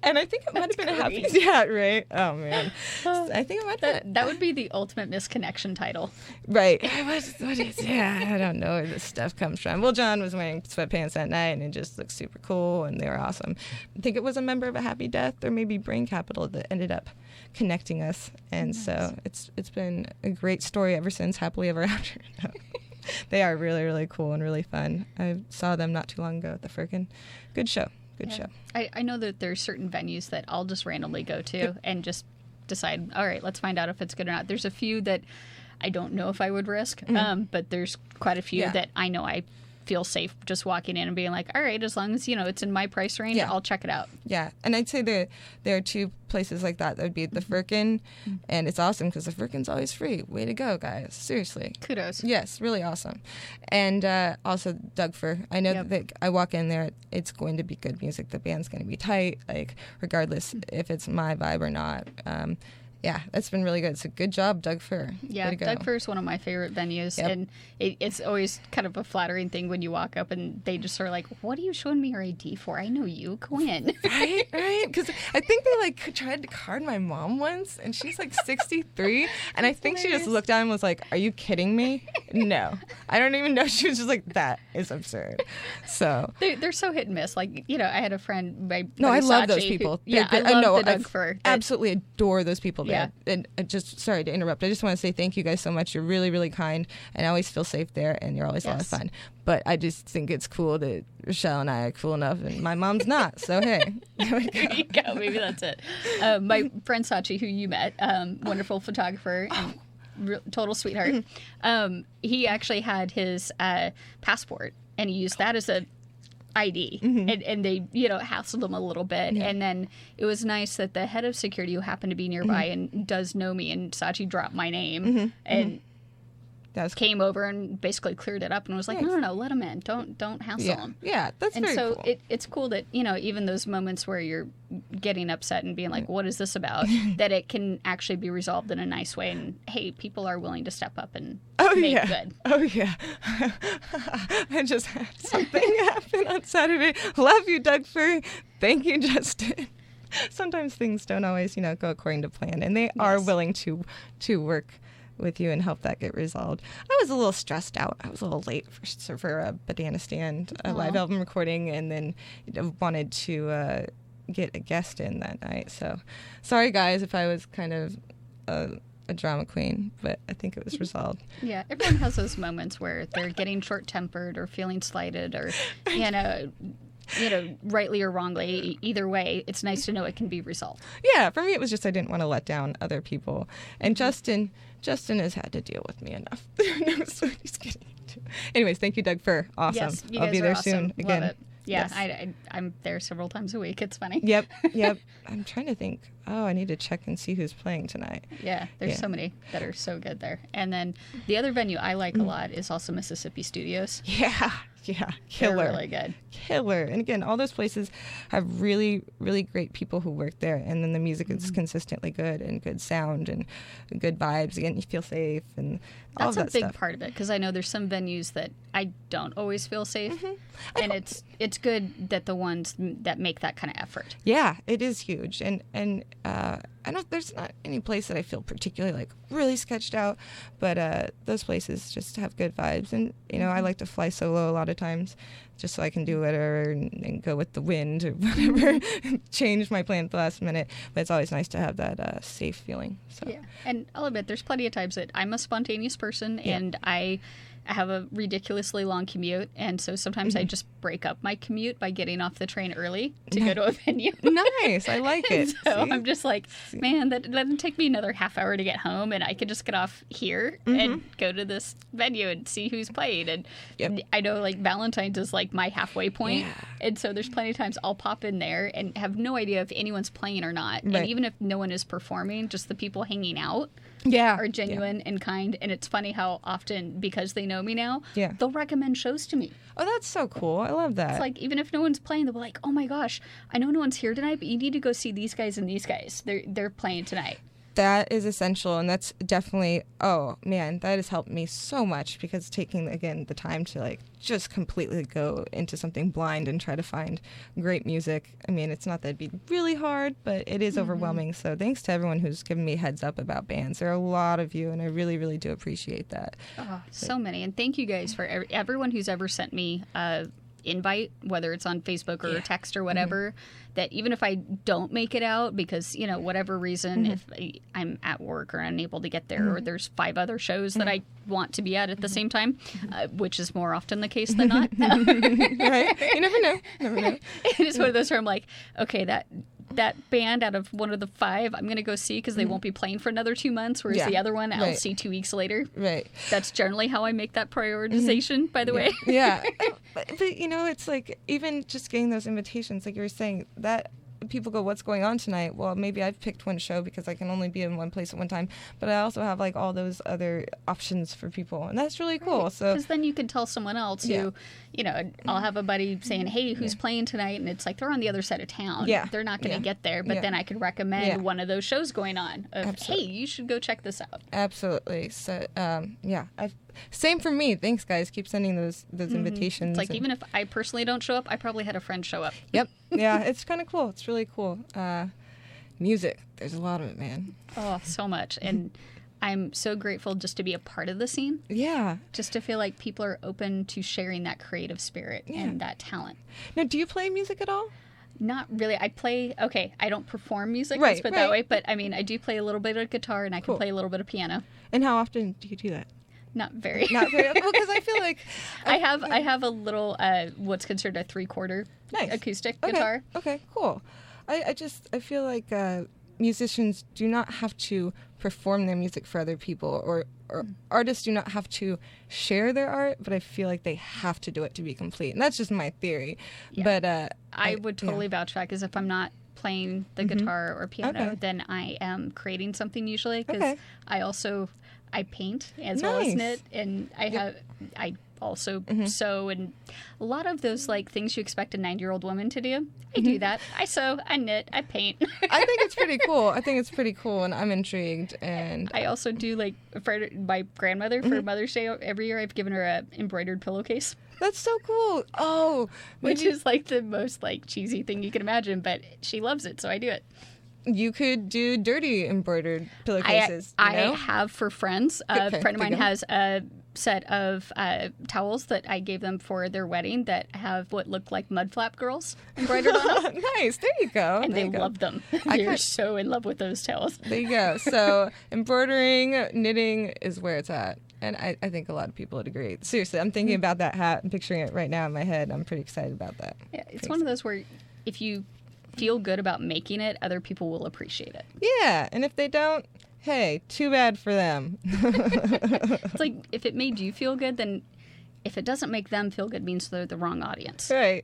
And I think it might have been a happy... Yeah, right? Oh, man. I think it might have been...
That would be the ultimate misconnection title.
Right. I don't know where this stuff comes from. Well, John was wearing sweatpants that night, and it just looked super cool, and they were awesome. I think it was a member of A Happy Death or maybe Brain Capital that ended up connecting us. And so it's been a great story ever since, happily ever after. They are really, really cool and really fun. I saw them not too long ago at the Firkin. Good show. Good show.
I know that there's certain venues that I'll just randomly go to and just decide, all right, let's find out if it's good or not. There's a few that I don't know if I would risk, but there's quite a few that I know I feel safe just walking in and being like, all right, as long as, it's in my price range, I'll check it out.
Yeah, and I'd say there are two places like that. That would be at the Firkin, and it's awesome because the Firkin's always free. Way to go, guys. Seriously.
Kudos.
Yes, really awesome. And also Doug Fir. I know that I walk in there, it's going to be good music. The band's going to be tight, like, regardless if it's my vibe or not. Yeah, that's been really good. So good job, Doug Fir.
Yeah, Doug Fir is one of my favorite venues. Yep. And it's always kind of a flattering thing when you walk up and they just sort of like, what are you showing me your ID for? I know you. Go in.
Right? Because I think they tried to card my mom once, and she's 63. And I think she just looked at him and was like, are you kidding me? No. I don't even know. She was just like, that is absurd. So
they're so hit and miss. Like, I had a friend, my
No, I love
Sachi,
those people.
I love the Doug Fir.
Absolutely adore those people.
Yeah.
And just, sorry to interrupt, I just want to say thank you guys so much. You're really, really kind, and I always feel safe there, and you're always a lot of fun. But I just think it's cool that Rachelle and I are cool enough, and my mom's not. So, hey. There you
go. Maybe that's it. My friend Sachi, who you met, wonderful photographer and total sweetheart, he actually had his passport, and he used that as a ID, and they hassled them a little bit, and then it was nice that the head of security, who happened to be nearby and does know me, and Sachi dropped my name and came over and basically cleared it up and was like, no, let him in, don't hassle him.
Yeah, that's
and
very
so
cool.
It's cool that even those moments where you're getting upset and being like, what is this about, that it can actually be resolved in a nice way, and hey, people are willing to step up and make good.
Oh yeah. I just had something happen on Saturday. Love you, Doug Fir. Thank you, Justin. Sometimes things don't always go according to plan, and they are willing to work with you and help that get resolved. I was a little stressed out. I was a little late for a Banana Stand live album recording, and then wanted to get a guest in that night. So sorry, guys, if I was kind of a drama queen, but I think it was resolved.
Yeah, everyone has those moments where they're getting short-tempered or feeling slighted or, rightly or wrongly. Either way, it's nice to know it can be resolved.
Yeah, for me it was just I didn't want to let down other people. And Justin has had to deal with me enough. Knows what he's getting into. Anyways, thank you, Doug Fir. Awesome.
Yes, you
I'll
guys
be there
are awesome.
soon again.
Love it. Yeah,
yes.
I'm there several times a week. It's funny.
Yep. I'm trying to think. Oh, I need to check and see who's playing tonight.
Yeah, there's so many that are so good there. And then the other venue I like a lot is also Mississippi Studios.
Yeah, killer.
They're really good.
Killer. And again, all those places have really, really great people who work there. And then the music is consistently good and good sound and good vibes. Again, you feel safe and all
That's
of that
a big
stuff.
part of it, because I know there's some venues that I don't always feel safe. And it's good that the ones that make that kind of effort.
Yeah, it is huge. And I don't. There's not any place that I feel particularly really sketched out, but those places just have good vibes. And I like to fly solo a lot of times, just so I can do whatever and go with the wind or whatever, change my plan at the last minute. But it's always nice to have that safe feeling. So.
Yeah, and I'll admit there's plenty of times that I'm a spontaneous person, and I I have a ridiculously long commute, and so sometimes I just break up my commute by getting off the train early to go to a venue.
Nice. I like it.
So
See?
I'm just like, man, that doesn't take me another half hour to get home, and I could just get off here and go to this venue and see who's played. And I know, like, Valentine's is like my halfway point, and so there's plenty of times I'll pop in there and have no idea if anyone's playing or not. Right. And even if no one is performing, just the people hanging out are genuine and kind. And it's funny how often, because they know me now, they'll recommend shows to me.
Oh, that's so cool. I love that.
It's like, even if no one's playing, they'll be like, oh my gosh, I know no one's here tonight, but you need to go see these guys and these guys. They're playing tonight.
That is essential, and that's definitely, oh man, that has helped me so much, because taking, again, the time to like just completely go into something blind and try to find great music. I mean, it's not that it'd be really hard, but it is overwhelming. So thanks to everyone who's given me heads up about bands. There are a lot of you, and I really, really do appreciate that.
Oh, so many. And thank you guys for everyone who's ever sent me invite, whether it's on Facebook or text or whatever, that even if I don't make it out because, you know, whatever reason, if I'm at work or unable to get there, or there's 5 other shows that I want to be at the same time, which is more often the case than not.
Right? You never know.
It is one of those where I'm like, okay, that band out of one of the 5 I'm going to go see because they won't be playing for another 2 months, whereas the other one I'll see 2 weeks later.
Right.
That's generally how I make that prioritization, by the way.
Yeah. But, you know, it's like, even just getting those invitations, like you were saying, that people go, what's going on tonight? Well, maybe I've picked one show because I can only be in one place at one time, but I also have like all those other options for people, and that's really cool. Right. So
because then you can tell someone else who, you know, I'll have a buddy saying, hey, who's playing tonight? And it's like, they're on the other side of town. Yeah. They're not going to get there, but then I could recommend one of those shows going on of, hey, you should go check this out.
Absolutely. So, same for me. Thanks, guys. Keep sending those invitations.
It's like, even if I personally don't show up, I probably had a friend show up.
Yep. Yeah, it's kind of cool. It's really cool. Music. There's a lot of it, man.
Oh, so much. And I'm so grateful just to be a part of the scene.
Yeah.
Just to feel like people are open to sharing that creative spirit and that talent.
Now, do you play music at all?
Not really. I play, I don't perform music, let's put it that way, but I mean, I do play a little bit of guitar, and I can play a little bit of piano.
And how often do you do that?
Not very.
Not very. Well, because I feel like
I have a little what's considered a 3/4 acoustic guitar.
Okay, cool. I feel like musicians do not have to perform their music for other people, or artists do not have to share their art, but I feel like they have to do it to be complete. And that's just my theory. Yeah. But
I would totally vouch for that, because if I'm not playing the guitar or piano, then I am creating something usually, because I paint as well as knit, and I also sew, and a lot of those like things you expect a 90-year-old woman to do. I do that. I sew, I knit, I paint.
I think it's pretty cool. And I'm intrigued. And
I also do, like, for my grandmother, for Mother's Day every year, I've given her a embroidered pillowcase.
That's so cool. Oh,
which is like the most like cheesy thing you can imagine, but she loves it, so I do it.
You could do dirty embroidered pillowcases.
I have for friends. A friend of mine has a set of towels that I gave them for their wedding that have what look like mud flap girls embroidered on them.
Nice. There you go.
And they love them. They're so in love with those towels.
There you go. So embroidering, knitting is where it's at. And I think a lot of people would agree. Seriously, I'm thinking about that hat and picturing it right now in my head. I'm pretty excited about that.
Yeah, it's one of those where if you feel good about making it, other people will appreciate it.
Yeah, and if they don't, hey, too bad for them.
It's like, if it made you feel good, then if it doesn't make them feel good, means they're the wrong audience.
Right.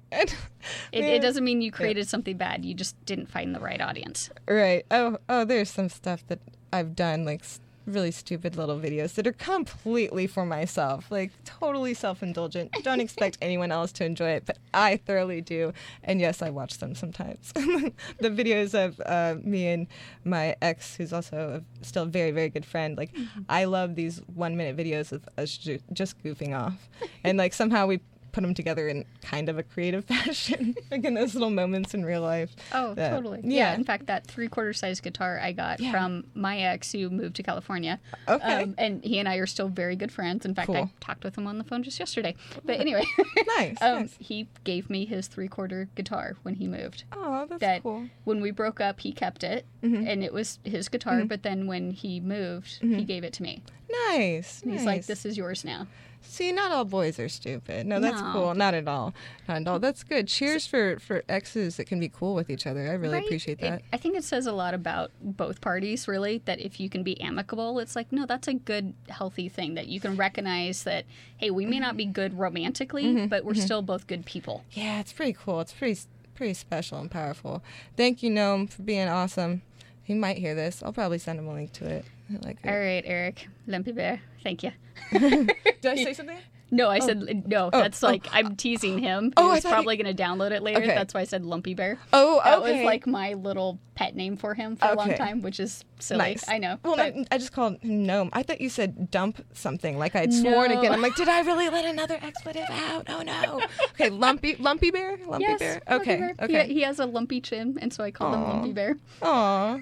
It doesn't mean you created something bad. You just didn't find the right audience.
Right. Oh, there's some stuff that I've done, like really stupid little videos that are completely for myself, like totally self-indulgent. Don't expect anyone else to enjoy it, but I thoroughly do. And yes, I watch them sometimes. The videos of me and my ex, who's also still a very, very good friend, like I love these 1-minute videos of us just goofing off. And like somehow we put them together in kind of a creative fashion, like in those little moments in real life.
Oh, totally. Yeah. In fact, that 3/4 size guitar I got from my ex who moved to California. Okay. And he and I are still very good friends. In fact, I talked with him on the phone just yesterday. But anyway. Nice. He gave me his 3/4 guitar when he moved.
Oh, that's cool.
When we broke up, he kept it, and it was his guitar. But then when he moved, he gave it to me.
Nice.
And he's like, this is yours now.
See, not all boys are stupid. No, that's cool. Not at all. Not at all. That's good. Cheers for exes that can be cool with each other. I really appreciate that.
I think it says a lot about both parties, really, that if you can be amicable, it's like, no, that's a good, healthy thing, that you can recognize that, hey, we may not be good romantically, but we're still both good people.
Yeah, it's pretty cool. It's pretty special and powerful. Thank you, Gnome, for being awesome. He might hear this. I'll probably send him a link to it. I like it.
All right, Eric. Lumpy Bear. Thank you.
Did I say something?
No, I said, no, that's I'm teasing him. He's probably going to download it later. Okay. That's why I said Lumpy Bear.
Oh, okay.
That was like my little pet name for him for a long time, which is silly.
Nice.
I know.
Well, I just called him Gnome. I thought you said dump something, like I'd sworn again. I'm like, did I really let another expletive out? Oh, no. Okay, Lumpy Bear?
Yes,
Bear?
Lumpy
Okay,
Bear.
okay.
He has a lumpy chin, and so I called him Lumpy Bear.
Aw.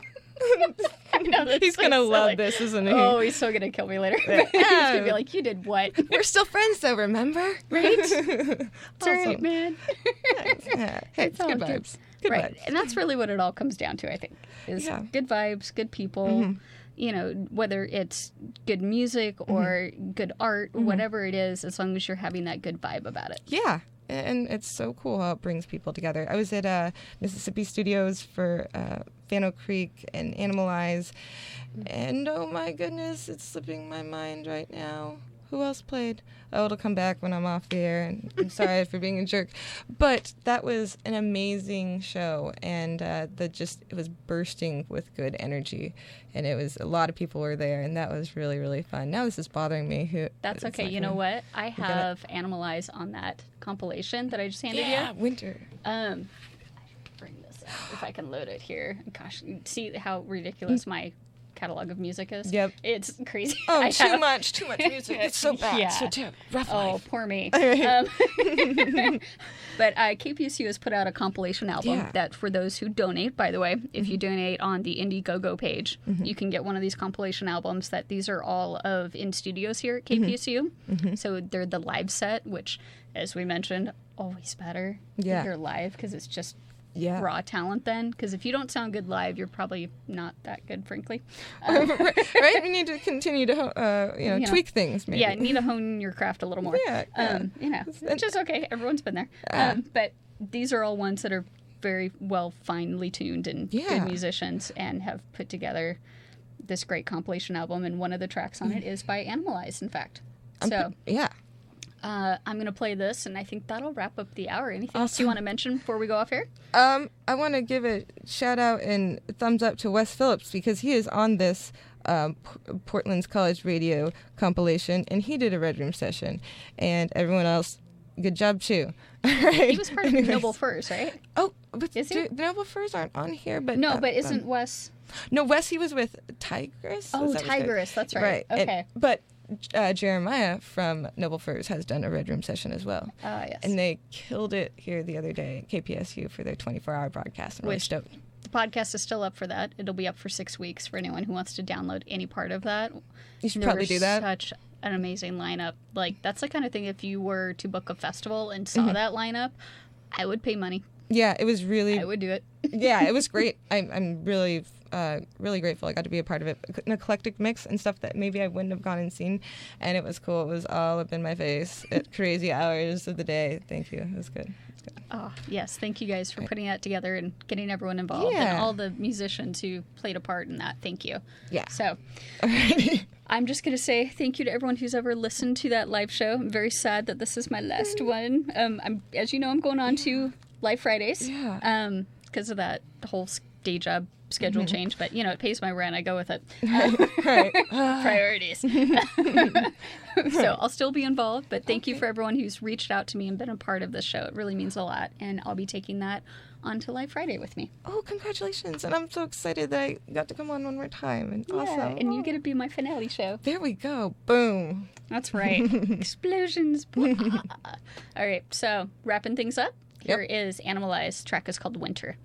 He's
so
going to love
silly.
this, isn't he?
Oh, he's so going to kill me later. He's going to be like, you did what?
We're still friends, though, remember?
Right? It's all right, man.
Yeah. Hey, it's good vibes. Good
right.
vibes.
And that's really what it all comes down to, I think, is good vibes, good people, you know, whether it's good music or good art, whatever it is, as long as you're having that good vibe about it.
Yeah. And it's so cool how it brings people together. I was at Mississippi Studios for Fano Creek and Animalize, and oh my goodness, it's slipping my mind right now. Who else played? Oh, it'll come back when I'm off the air, and I'm sorry for being a jerk. But that was an amazing show, and it was bursting with good energy, and it was a lot of people were there, and that was really, really fun. Now this is bothering me.
That's okay. You know what? I have Animalize on that compilation that I just handed you.
Yeah, winter.
Bring this up if I can load it here. Gosh, see how ridiculous my catalog of music is?
Yep.
It's crazy.
Oh, too much music. It's so bad.
Yeah.
So terrible. Rough
Oh,
life.
poor me.
Right.
But KPSU has put out a compilation album that for those who donate, by the way, if you donate on the Indiegogo page, you can get one of these compilation albums that these are all of in studios here at KPSU. So they're the live set, which, as we mentioned, always better if you're live because it's just raw talent then, because if you don't sound good live, you're probably not that good, frankly.
Right? We need to continue to tweak things, maybe.
Yeah, need to hone your craft a little more. Which is okay. Everyone's been there. But these are all ones that are very well, finely tuned and good musicians and have put together this great compilation album, and one of the tracks on it is by Animalize, in fact. I'm going to play this, and I think that'll wrap up the hour. Anything else you want to mention before we go off air?
I want to give a shout out and thumbs up to Wes Phillips because he is on this Portland's College Radio compilation, and he did a Red Room session. And everyone else, good job too. Right?
He was part of Noble Furs, right?
Oh, but
the
Noble Furs aren't on here. But
no, but isn't Wes?
No, Wes, he was with Tigress.
Oh, Tigress, that's right. Okay.
But Jeremiah from Noble Furs has done a Red Room session as well.
Oh, yes.
And they killed it here the other day at KPSU for their 24-hour broadcast. I'm really stoked.
The podcast is still up for that. It'll be up for 6 weeks for anyone who wants to download any part of that.
You should probably do that.
Such an amazing lineup. Like, that's the kind of thing, if you were to book a festival and saw that lineup, I would pay money.
Yeah, it was really...
I would do it.
Yeah, it was great. I'm really... really grateful I got to be a part of it. An eclectic mix and stuff that maybe I wouldn't have gone and seen, and it was cool. It was all up in my face at crazy hours of the day. Thank you. It was good.
Oh, yes. Thank you guys for putting that together and getting everyone involved and all the musicians who played a part in that. Thank you. Yeah. So I'm just going to say thank you to everyone who's ever listened to that live show. I'm very sad that this is my last one. As you know, I'm going on to Live Fridays because of that whole day job schedule change, but it pays my rent. I go with it. Priorities. So I'll still be involved, but thank you for everyone who's reached out to me and been a part of this show. It really means a lot, and I'll be taking that onto Live Friday with me.
Oh, congratulations. And I'm so excited that I got to come on one more time. And awesome.
And you get to be my finale show.
There we go. Boom.
That's right. Explosions. All right, so wrapping things up, here is Animalize. Track is called Winter.